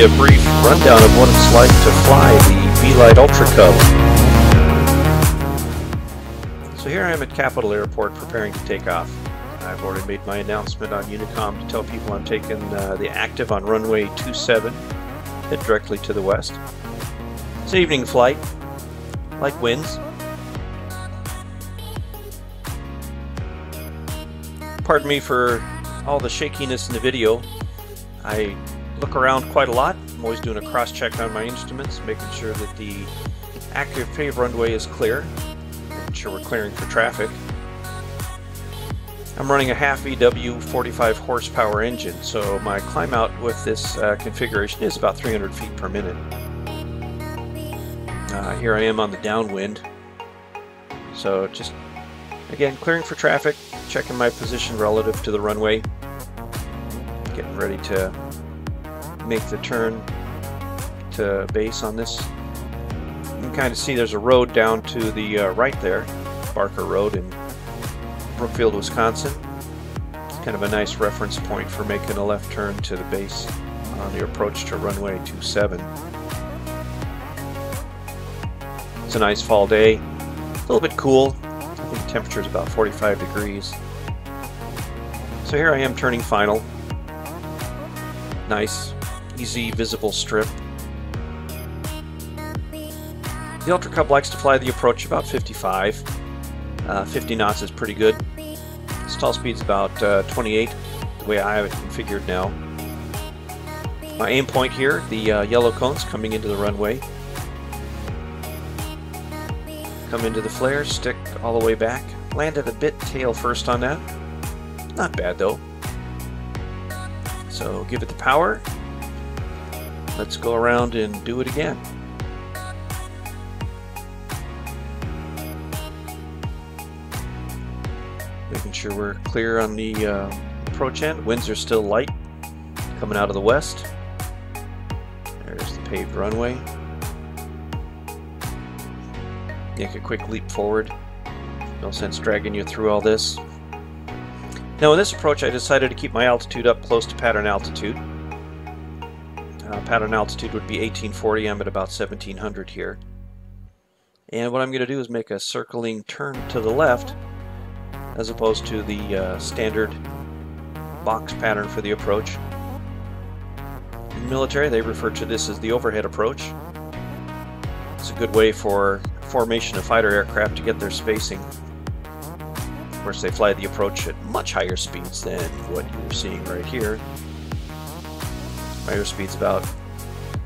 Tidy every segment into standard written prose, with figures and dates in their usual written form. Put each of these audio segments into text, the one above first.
you a brief rundown of what it's like to fly the Belite Ultracub. So here I am at Capitol Airport preparing to take off. I've already made my announcement on Unicom to tell people I'm taking the active on runway 27, head directly to the west. It's an evening flight, like winds. Pardon me for all the shakiness in the video. I look around quite a lot. I'm always doing a cross-check on my instruments, making sure that the active paved runway is clear, making sure we're clearing for traffic. I'm running a half VW 45 horsepower engine, so my climb out with this configuration is about 300 feet per minute. Here I am on the downwind, so just again clearing for traffic, checking my position relative to the runway, getting ready to make the turn to base on this. You can kind of see there's a road down to the right there, Barker Road in Brookfield, Wisconsin. It's kind of a nice reference point for making a left turn to the base on the approach to runway 27. It's a nice fall day, a little bit cool. I think the temperature is about 45 degrees. So here I am turning final. Nice, easy, visible strip. The Ultracub likes to fly the approach about 55. 50 knots is pretty good. Stall speed's about 28, the way I have it configured now. My aim point here, the yellow cones coming into the runway. Come into the flare, stick all the way back. Landed a bit tail first on that. Not bad though. So give it the power. Let's go around and do it again. Making sure we're clear on the approach end. Winds are still light, coming out of the west. There's the paved runway. Make a quick leap forward. No sense dragging you through all this. Now in this approach I decided to keep my altitude up close to pattern altitude. Pattern altitude would be 1840, I'm at about 1700 here. And what I'm going to do is make a circling turn to the left as opposed to the standard box pattern for the approach. In the military they refer to this as the overhead approach. It's a good way for formation of fighter aircraft to get their spacing. Of course, they fly the approach at much higher speeds than what you're seeing right here. My airspeed's about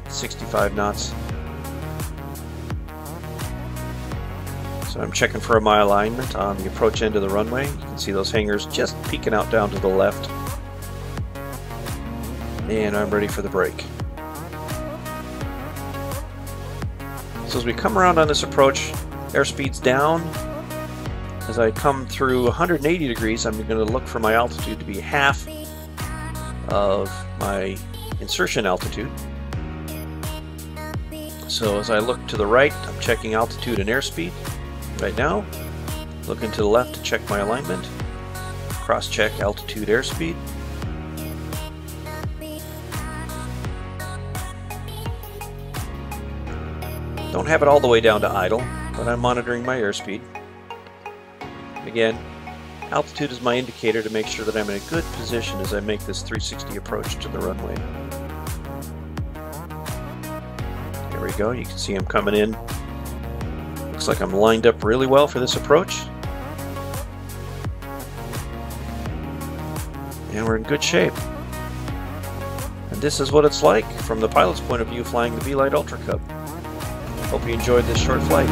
65 knots. So I'm checking for my alignment on the approach end of the runway. You can see those hangars just peeking out down to the left. And I'm ready for the brake. So as we come around on this approach, airspeed's down. As I come through 180 degrees, I'm going to look for my altitude to be half of my insertion altitude. So as I look to the right, I'm checking altitude and airspeed. Right now, looking to the left to check my alignment. Cross-check altitude, airspeed. Don't have it all the way down to idle, but I'm monitoring my airspeed. Again, altitude is my indicator to make sure that I'm in a good position as I make this 360 approach to the runway. There we go, you can see I'm coming in. Looks like I'm lined up really well for this approach. And we're in good shape. And this is what it's like from the pilot's point of view flying the Belite Ultracub. Hope you enjoyed this short flight.